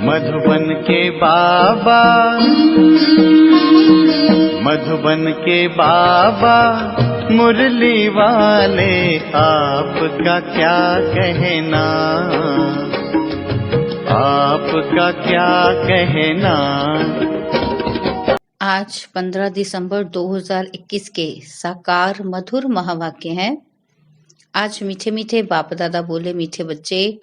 मधुबन के बाबा, मधुबन के बाबा मुरली वाले, आपका क्या कहना, आपका क्या कहना। आज 15 दिसंबर 2021 के साकार मधुर महावाक्य हैं। आज मीठे मीठे बाप दादा बोले, मीठे बच्चे,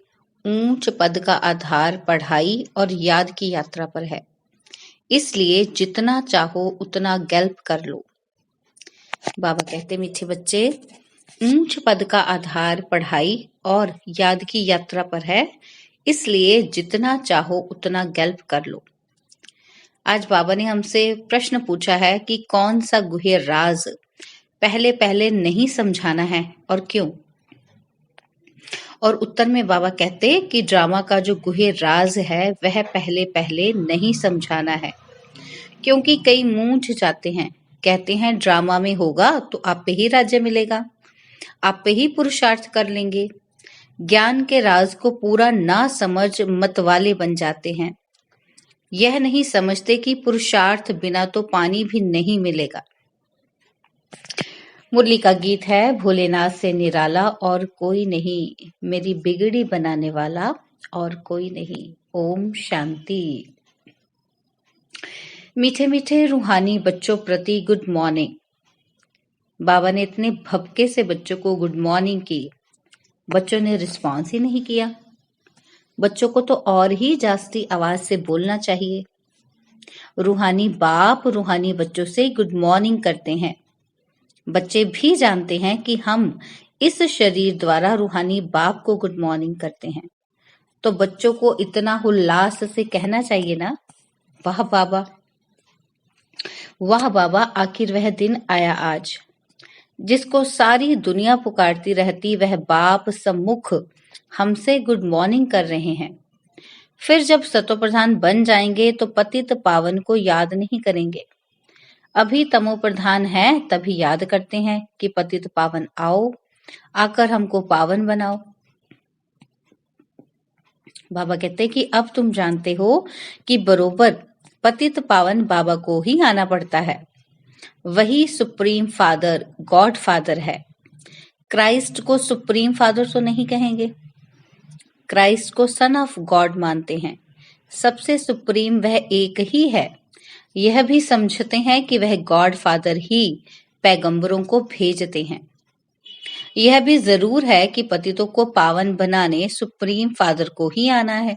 ऊंच पद का आधार पढ़ाई और याद की यात्रा पर है, इसलिए जितना चाहो उतना गल्प कर लो। बाबा कहते, मीठे बच्चे, ऊंच पद का आधार पढ़ाई और याद की यात्रा पर है, इसलिए जितना चाहो उतना गल्प कर लो। आज बाबा ने हमसे प्रश्न पूछा है कि कौन सा गुह्य राज पहले पहले नहीं समझाना है और क्यों। और उत्तर में बाबा कहते कि ड्रामा का जो गुह्य राज है वह पहले पहले नहीं समझाना है, क्योंकि कई मूंझ जाते हैं, कहते हैं ड्रामा में होगा तो आप पे ही राज्य मिलेगा, आप पे ही पुरुषार्थ कर लेंगे। ज्ञान के राज को पूरा ना समझ मतवाले बन जाते हैं। यह नहीं समझते कि पुरुषार्थ बिना तो पानी भी नहीं मिलेगा। मुरली का गीत है, भोलेनाथ से निराला और कोई नहीं, मेरी बिगड़ी बनाने वाला और कोई नहीं। ओम शांति। मीठे मीठे रूहानी बच्चों प्रति गुड मॉर्निंग। बाबा ने इतने भपके से बच्चों को गुड मॉर्निंग की, बच्चों ने रिस्पॉन्स ही नहीं किया। बच्चों को तो और ही जास्ती आवाज से बोलना चाहिए। रूहानी बाप रूहानी बच्चों से गुड मॉर्निंग करते हैं। बच्चे भी जानते हैं कि हम इस शरीर द्वारा रूहानी बाप को गुड मॉर्निंग करते हैं, तो बच्चों को इतना उल्लास से कहना चाहिए ना, वाह बाबा, वाह बाबा, आखिर वह दिन आया आज जिसको सारी दुनिया पुकारती रहती, वह बाप सम्मुख हमसे गुड मॉर्निंग कर रहे हैं। फिर जब सतो प्रधान बन जाएंगे तो पतित पावन को याद नहीं करेंगे। अभी तमो प्रधान है तभी याद करते हैं कि पतित पावन आओ, आकर हमको पावन बनाओ। बाबा कहते कि अब तुम जानते हो कि बरोबर पतित पावन बाबा को ही आना पड़ता है। वही सुप्रीम फादर, गॉड फादर है। क्राइस्ट को सुप्रीम फादर तो नहीं कहेंगे, क्राइस्ट को सन ऑफ गॉड मानते हैं। सबसे सुप्रीम वह एक ही है। यह भी समझते हैं कि वह गॉड फादर ही पैगंबरों को भेजते हैं। यह भी जरूर है कि पतितों को पावन बनाने सुप्रीम फादर को ही आना है।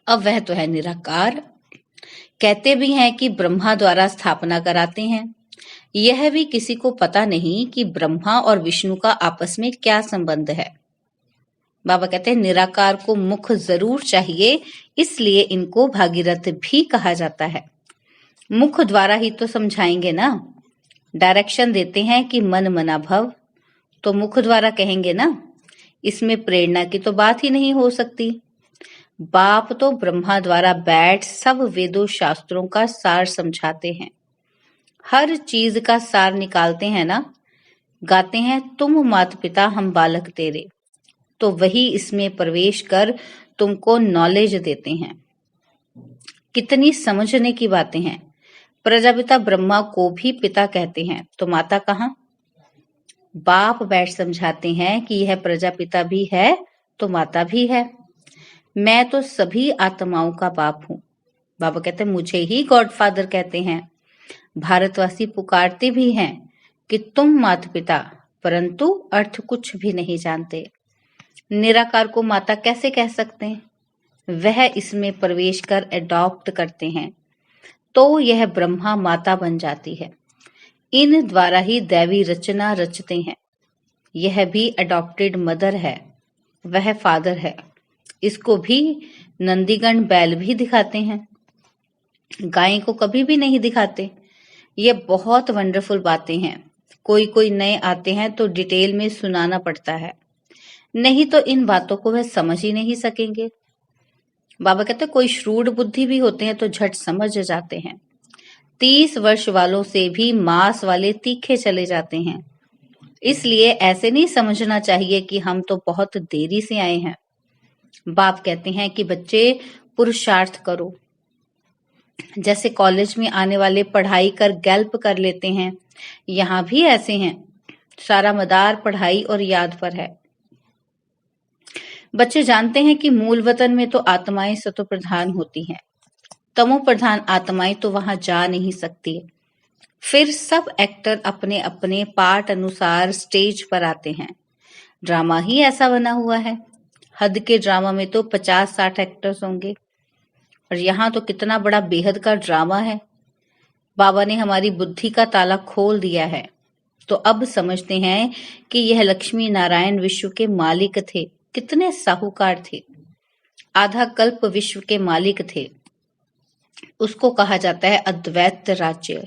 अब वह तो है निराकार। कहते भी हैं कि ब्रह्मा द्वारा स्थापना कराते हैं। यह भी किसी को पता नहीं कि ब्रह्मा और विष्णु का आपस में क्या संबंध है। बाबा कहते हैं निराकार को मुख जरूर चाहिए, इसलिए इनको भागीरथ भी कहा जाता है। मुख द्वारा ही तो समझाएंगे ना। डायरेक्शन देते हैं कि मन मना भव, तो मुख द्वारा कहेंगे ना। इसमें प्रेरणा की तो बात ही नहीं हो सकती। बाप तो ब्रह्मा द्वारा बैठ सब वेदों शास्त्रों का सार समझाते हैं, हर चीज का सार निकालते हैं ना। गाते हैं तुम माता पिता हम बालक तेरे, तो वही इसमें प्रवेश कर तुमको नॉलेज देते हैं। कितनी समझने की बातें हैं। प्रजापिता ब्रह्मा को भी पिता कहते हैं, तो माता कहाँ? बाप बैठ समझाते हैं कि यह प्रजापिता भी है तो माता भी है। मैं तो सभी आत्माओं का बाप हूँ। बाबा कहते हैं मुझे ही गॉड फादर कहते हैं। भारतवासी पुकारते भी हैं कि तुम माता पिता, परंतु अर्थ कुछ भी नहीं जानते। निराकार को माता कैसे कह सकते हैं? वह इसमें प्रवेश कर एडॉप्ट करते हैं, तो यह ब्रह्मा माता बन जाती है। इन द्वारा ही दैवी रचना रचते हैं। यह भी अडॉप्टेड मदर है, वह फादर है। इसको भी नंदीगण बैल भी दिखाते हैं, गाय को कभी भी नहीं दिखाते। ये बहुत वंडरफुल बातें हैं। कोई कोई नए आते हैं तो डिटेल में सुनाना पड़ता है, नहीं तो इन बातों को वह समझ ही नहीं सकेंगे। बाबा कहते कोई श्रूड बुद्धि भी होते हैं तो झट समझ जाते हैं। 30 वर्ष वालों से भी मांस वाले तीखे चले जाते हैं। इसलिए ऐसे नहीं समझना चाहिए कि हम तो बहुत देरी से आए हैं। बाप कहते हैं कि बच्चे पुरुषार्थ करो। जैसे कॉलेज में आने वाले पढ़ाई कर गैल्प कर लेते हैं, यहाँ भी ऐसे हैं। सारा मदार पढ़ाई और याद पर है। बच्चे जानते हैं कि मूल वतन में तो आत्माएं सतो प्रधान होती हैं, तमो प्रधान आत्माएं तो वहां जा नहीं सकती। फिर सब एक्टर अपने अपने पार्ट अनुसार स्टेज पर आते हैं। ड्रामा ही ऐसा बना हुआ है। हद के ड्रामा में तो 50-60 एक्टर्स होंगे, और यहाँ तो कितना बड़ा बेहद का ड्रामा है। बाबा ने हमारी बुद्धि का ताला खोल दिया है, तो अब समझते हैं कि यह लक्ष्मी नारायण विश्व के मालिक थे। कितने साहूकार थे, आधा कल्प विश्व के मालिक थे। उसको कहा जाता है अद्वैत राज्य।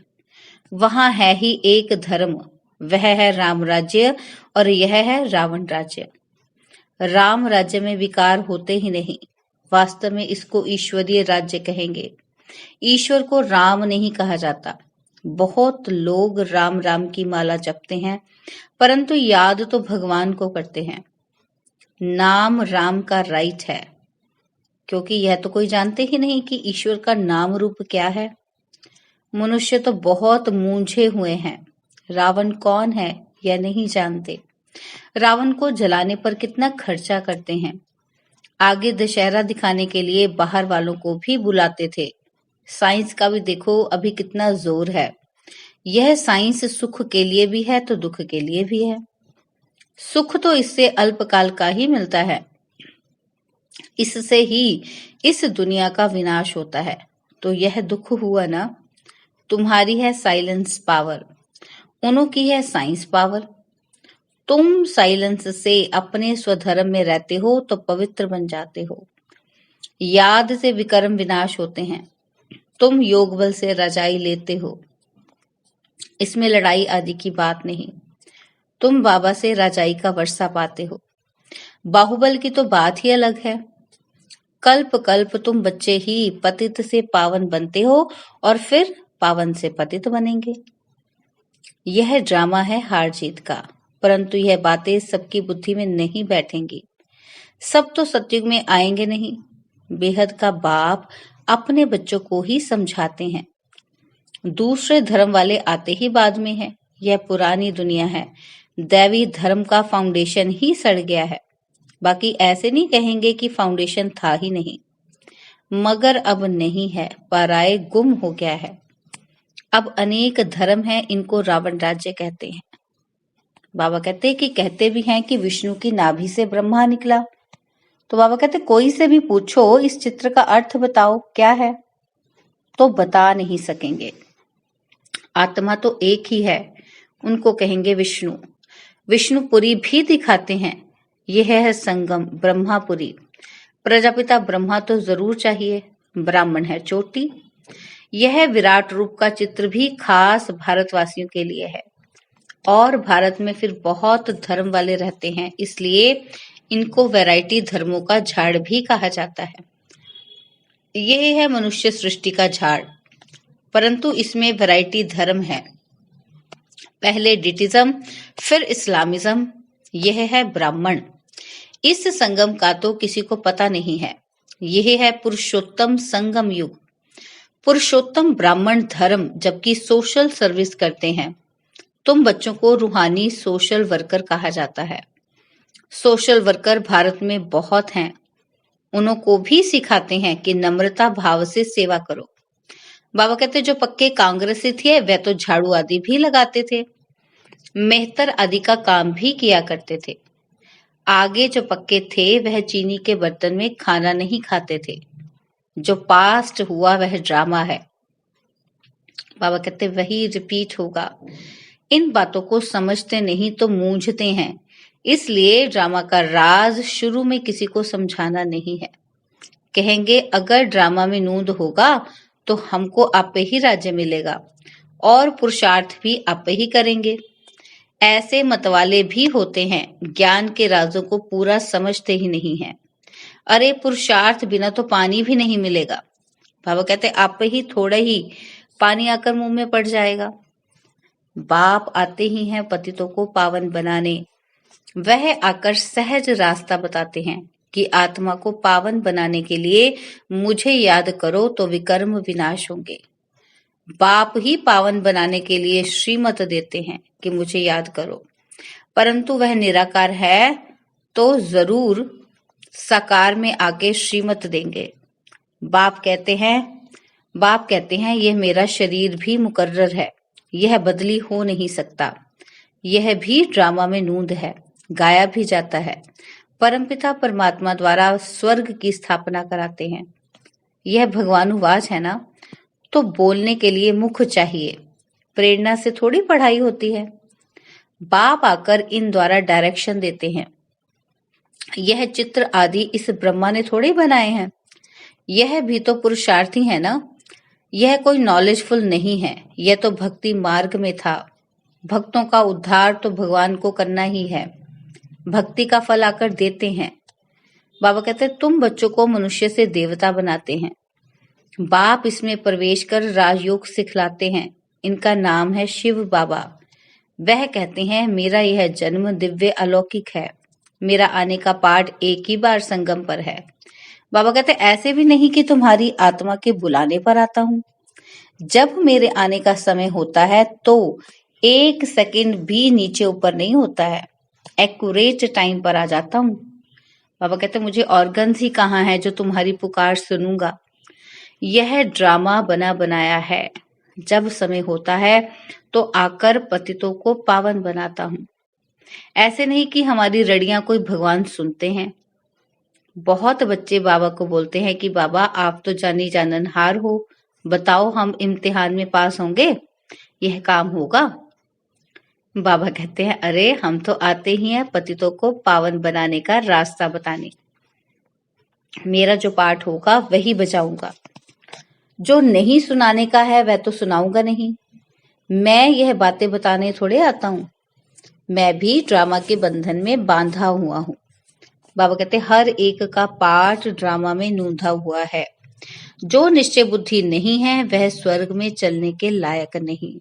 वहां है ही एक धर्म, वह है राम राज्य, और यह है रावण राज्य। राम राज्य में विकार होते ही नहीं। वास्तव में इसको ईश्वरीय राज्य कहेंगे। ईश्वर को राम नहीं कहा जाता। बहुत लोग राम राम की माला जपते हैं, परंतु याद तो भगवान को करते हैं। नाम राम का राइट है, क्योंकि यह तो कोई जानते ही नहीं कि ईश्वर का नाम रूप क्या है। मनुष्य तो बहुत मूंझे हुए हैं। रावण कौन है यह नहीं जानते। रावण को जलाने पर कितना खर्चा करते हैं। आगे दशहरा दिखाने के लिए बाहर वालों को भी बुलाते थे। साइंस का भी देखो अभी कितना जोर है। यह साइंस सुख के लिए भी है तो दुख के लिए भी है। सुख तो इससे अल्पकाल का ही मिलता है। इससे ही इस दुनिया का विनाश होता है। तो यह दुख हुआ ना। तुम्हारी है साइलेंस पावर, उन्हों की है साइंस पावर। तुम साइलेंस से अपने स्वधर्म में रहते हो तो पवित्र बन जाते हो। याद से विकर्म विनाश होते हैं। तुम योग बल से रजाई लेते हो। इसमें लड़ाई आदि की बात नहीं। तुम बाबा से रजाई का वर्षा पाते हो। बाहुबल की तो बात ही अलग है। कल्प कल्प तुम बच्चे ही पतित से पावन बनते हो और फिर पावन से पतित बनेंगे। यह ड्रामा है हार जीत का, परंतु यह बातें सबकी बुद्धि में नहीं बैठेंगी। सब तो सतयुग में आएंगे नहीं। बेहद का बाप अपने बच्चों को ही समझाते हैं। दूसरे धर्म वाले आते ही बाद में है। यह पुरानी दुनिया है। दैवी धर्म का फाउंडेशन ही सड़ गया है। बाकी ऐसे नहीं कहेंगे कि फाउंडेशन था ही नहीं, मगर अब नहीं है। पराये गुम हो गया है। अब अनेक धर्म हैं, इनको रावण राज्य कहते हैं। बाबा कहते हैं कि कहते भी हैं कि विष्णु की नाभि से ब्रह्मा निकला। तो बाबा कहते कोई से भी पूछो इस चित्र का अर्थ बताओ क्या है, तो बता नहीं सकेंगे। आत्मा तो एक ही है, उनको कहेंगे विष्णु। विष्णुपुरी भी दिखाते हैं। यह है संगम ब्रह्मापुरी। प्रजापिता ब्रह्मा तो जरूर चाहिए, ब्राह्मण है चोटी। यह विराट रूप का चित्र भी खास भारतवासियों के लिए है। और भारत में फिर बहुत धर्म वाले रहते हैं, इसलिए इनको वैरायटी धर्मों का झाड़ भी कहा जाता है। यह है मनुष्य सृष्टि का झाड़, परंतु इसमें वैरायटी धर्म है। पहले डिटिज्म, फिर इस्लामिज्म। यह है ब्राह्मण। इस संगम का तो किसी को पता नहीं है। यह है पुरुषोत्तम संगम युग। पुरुषोत्तम ब्राह्मण धर्म, जबकि सोशल सर्विस करते हैं। तुम बच्चों को रूहानी सोशल वर्कर कहा जाता है। सोशल वर्कर भारत में बहुत हैं। उनको भी सिखाते हैं कि नम्रता भाव से सेवा करो। बाबा कहते जो पक्के कांग्रेसी थे वह तो झाड़ू आदि भी लगाते थे, मेहतर आदि का काम भी किया करते थे। आगे जो पक्के थे वह चीनी के बर्तन में खाना नहीं खाते थे। जो पास्ट हुआ वह ड्रामा है। बाबा कहते वही रिपीट होगा। इन बातों को समझते नहीं तो मूंझते हैं। इसलिए ड्रामा का राज शुरू में किसी को समझाना नहीं है। कहेंगे अगर ड्रामा में नूंद होगा तो हमको आपे ही राज्य मिलेगा और पुरुषार्थ भी आपे ही करेंगे। ऐसे मतवाले भी होते हैं, ज्ञान के राजों को पूरा समझते ही नहीं है। अरे पुरुषार्थ बिना तो पानी भी नहीं मिलेगा। बाबा कहते आप ही थोड़ा ही पानी आकर मुंह में पड़ जाएगा। बाप आते ही हैं पतितों को पावन बनाने। वह आकर सहज रास्ता बताते हैं कि आत्मा को पावन बनाने के लिए मुझे याद करो तो विकर्म विनाश होंगे। बाप ही पावन बनाने के लिए श्रीमत देते हैं कि मुझे याद करो, परंतु वह निराकार है तो जरूर साकार में आके श्रीमत देंगे। बाप कहते हैं यह मेरा शरीर भी मुकर्रर है, यह बदली हो नहीं सकता, यह भी ड्रामा में नूंद है, गाया भी जाता है। परमपिता परमात्मा द्वारा स्वर्ग की स्थापना कराते हैं। यह भगवानुवाच है ना, तो बोलने के लिए मुख चाहिए, प्रेरणा से थोड़ी पढ़ाई होती है। बाप आकर इन द्वारा डायरेक्शन देते हैं। यह चित्र आदि इस ब्रह्मा ने थोड़े बनाए हैं, यह भी तो पुरुषार्थी है ना, यह कोई नॉलेजफुल नहीं है, यह तो भक्ति मार्ग में था। भक्तों का उद्धार तो भगवान को करना ही है, भक्ति का फल आकर देते हैं। बाबा कहते हैं तुम बच्चों को मनुष्य से देवता बनाते हैं, बाप इसमें प्रवेश कर राजयोग सिखलाते हैं। इनका नाम है शिव बाबा। वह कहते हैं मेरा यह जन्म दिव्य अलौकिक है, मेरा आने का पाठ एक ही बार संगम पर है। बाबा कहते ऐसे भी नहीं कि तुम्हारी आत्मा के बुलाने पर आता हूँ। जब मेरे आने का समय होता है तो 1 सेकंड भी नीचे ऊपर नहीं होता है, एक्यूरेट टाइम पर आ जाता हूँ। बाबा कहते मुझे ऑर्गन्स ही कहाँ है जो तुम्हारी पुकार सुनूंगा। यह ड्रामा बना बनाया है, जब समय होता है तो आकर पतितों को पावन बनाता हूँ। ऐसे नहीं कि हमारी रड़ियां कोई भगवान सुनते हैं। बहुत बच्चे बाबा को बोलते हैं कि बाबा आप तो जानी जाननहार हो, बताओ हम इम्तिहान में पास होंगे, यह काम होगा। बाबा कहते हैं अरे हम तो आते ही हैं पतितों को पावन बनाने का रास्ता बताने। मेरा जो पाठ होगा वही बजाऊंगा, जो नहीं सुनाने का है वह तो सुनाऊंगा नहीं। मैं यह बातें बताने थोड़े आता हूँ, मैं भी ड्रामा के बंधन में बांधा हुआ हूँ। बाबा कहते हर एक का पाठ ड्रामा में नूंधा हुआ है। जो निश्चय बुद्धि नहीं है वह स्वर्ग में चलने के लायक नहीं,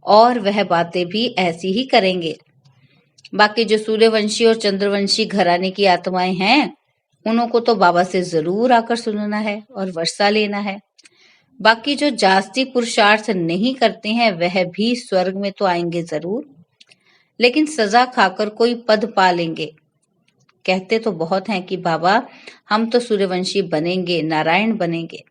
और वह बातें भी ऐसी ही करेंगे। बाकी जो सूर्यवंशी और चंद्रवंशी घराने की आत्माएं हैं, उनको तो बाबा से जरूर आकर सुनना है और वर्षा लेना है। बाकी जो जास्ती पुरुषार्थ नहीं करते हैं वह भी स्वर्ग में तो आएंगे जरूर, लेकिन सजा खाकर कोई पद पा लेंगे। कहते तो बहुत हैं कि बाबा हम तो सूर्यवंशी बनेंगे, नारायण बनेंगे,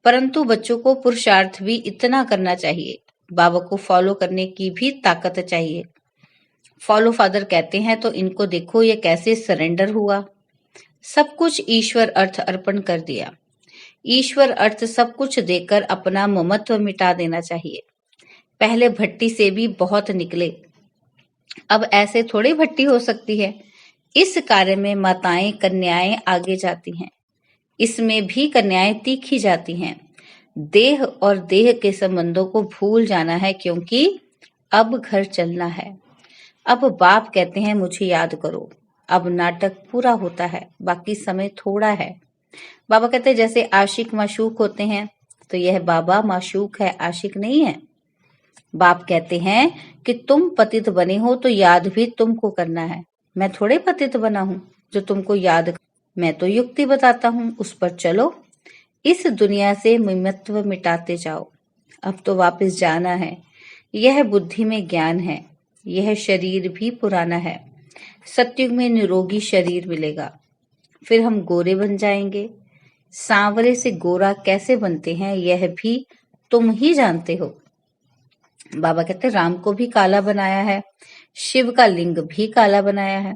परंतु बच्चों को पुरुषार्थ भी इतना करना चाहिए, बाबा को फॉलो करने की भी ताकत चाहिए। फॉलो फादर कहते हैं तो इनको देखो ये कैसे सरेंडर हुआ, सब कुछ ईश्वर अर्थ अर्पण कर दिया। ईश्वर अर्थ सब कुछ देकर अपना ममत्व मिटा देना चाहिए। पहले भट्टी से भी बहुत निकले, अब ऐसे थोड़ी भट्टी हो सकती है। इस कार्य में माताएं कन्याएं आगे जाती हैं, इसमें भी कन्याएं तीखी जाती हैं। देह और देह के संबंधों को भूल जाना है, क्योंकि अब घर चलना है। अब बाप कहते हैं मुझे याद करो। अब नाटक पूरा होता है, बाकी समय थोड़ा है। बाबा कहते हैं जैसे आशिक माशूक होते हैं, तो यह बाबा माशूक है, आशिक नहीं है। बाप कहते हैं कि तुम पतित बने हो तो याद भी तुमको करना है। मैं थोड़े पतित बना हूं जो तुमको याद, मैं तो युक्ति बताता हूं, उस पर चलो। इस दुनिया से ममत्व मिटाते जाओ। अब तो वापस जाना है, यह बुद्धि में ज्ञान है। यह शरीर भी पुराना है, सतयुग में निरोगी शरीर मिलेगा, फिर हम गोरे बन जाएंगे। सांवरे से गोरा कैसे बनते हैं यह भी तुम ही जानते हो। बाबा कहते राम को भी काला बनाया है, शिव का लिंग भी काला बनाया है।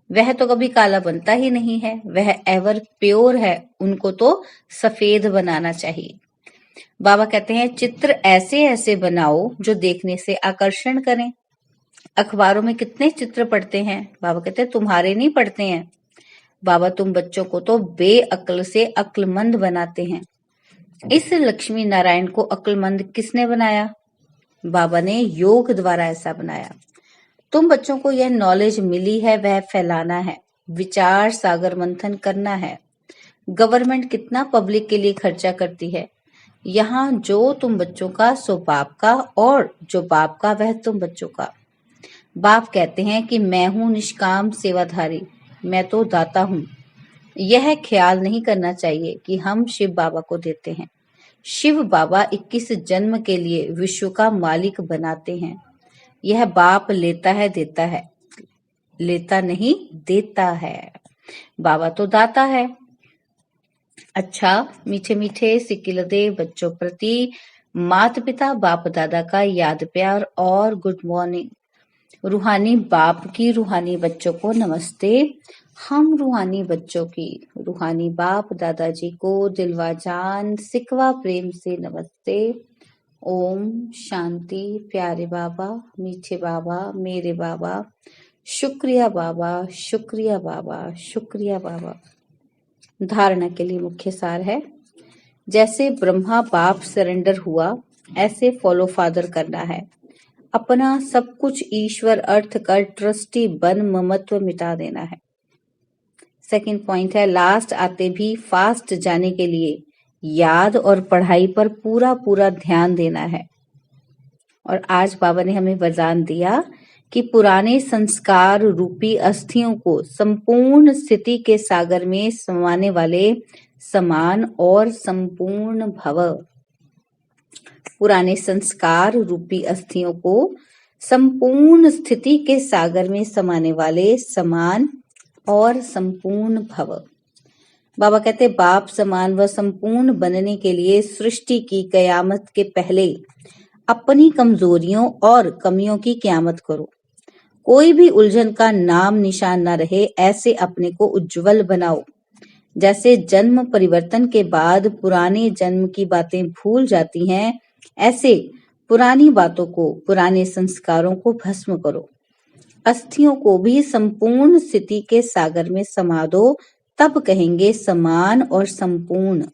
वह तो कभी काला बनता ही नहीं है, वह एवर प्योर है, उनको तो सफेद बनाना चाहिए। बाबा कहते हैं चित्र ऐसे ऐसे बनाओ जो देखने से आकर्षण करें। अखबारों में कितने चित्र पढ़ते हैं, बाबा कहते हैं तुम्हारे नहीं पढ़ते हैं। बाबा तुम बच्चों को तो बेअक्ल से अक्लमंद बनाते हैं। इस लक्ष्मी नारायण को अक्लमंद किसने बनाया? बाबा ने योग द्वारा ऐसा बनाया। तुम बच्चों को यह नॉलेज मिली है, वह फैलाना है, विचार सागर मंथन करना है। गवर्नमेंट कितना पब्लिक के लिए खर्चा करती है, यहाँ जो तुम बच्चों का सो बाप का, और जो बाप का वह तुम बच्चों का। बाप कहते हैं कि मैं हूँ निष्काम सेवाधारी, मैं तो दाता हूँ। यह ख्याल नहीं करना चाहिए कि हम शिव बाबा को देते हैं। शिव बाबा 21 जन्म के लिए विश्व का मालिक बनाते हैं। यह बाप लेता है देता है, लेता नहीं देता है। बाबा तो दाता है। अच्छा, मीठे मीठे सिकिलदे बच्चों प्रति माता पिता बाप दादा का याद प्यार और गुड मॉर्निंग। रूहानी बाप की रूहानी बच्चों को नमस्ते। हम रूहानी बच्चों की रूहानी बाप दादाजी को दिलवा जान सिकवा प्रेम से नमस्ते। ओम शांति। प्यारे बाबा, मीठे बाबा, मेरे बाबा, शुक्रिया बाबा, शुक्रिया बाबा, शुक्रिया बाबा। धारणा के लिए मुख्य सार है, जैसे ब्रह्मा बाप सरेंडर हुआ, ऐसे फॉलो फादर करना है। अपना सब कुछ ईश्वर अर्थ कर ट्रस्टी बन ममत्व मिटा देना है। सेकंड पॉइंट है, लास्ट आते भी फास्ट जाने के लिए याद और पढ़ाई पर पूरा पूरा ध्यान देना है। और आज बाबा ने हमें वरदान दिया कि पुराने संस्कार रूपी अस्थियों को संपूर्ण स्थिति के सागर में समाने वाले समान और संपूर्ण भव। पुराने संस्कार रूपी अस्थियों को संपूर्ण स्थिति के सागर में समाने वाले समान और संपूर्ण भव। बाबा कहते बाप समान व संपूर्ण बनने के लिए सृष्टि की कयामत के पहले अपनी कमजोरियों और कमियों की क़यामत करो। कोई भी उलझन का नाम निशान न रहे, ऐसे अपने को उज्जवल बनाओ। जैसे जन्म परिवर्तन के बाद पुराने जन्म की बातें भूल जाती हैं, ऐसे पुरानी बातों को, पुराने संस्कारों को भस्म करो। अस्थियों को भी संपूर्ण स्थिति के सागर में समा दो, तब कहेंगे समान और संपूर्ण।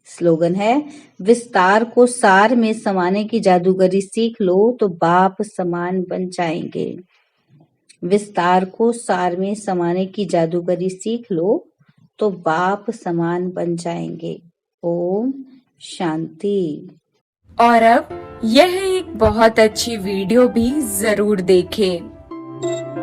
स्लोगन है, विस्तार को सार में समाने की जादूगरी सीख लो तो बाप समान बन जाएंगे। विस्तार को सार में समाने की जादूगरी सीख लो तो बाप समान बन जाएंगे। ओम शांति। और अब यह एक बहुत अच्छी वीडियो भी जरूर देखें।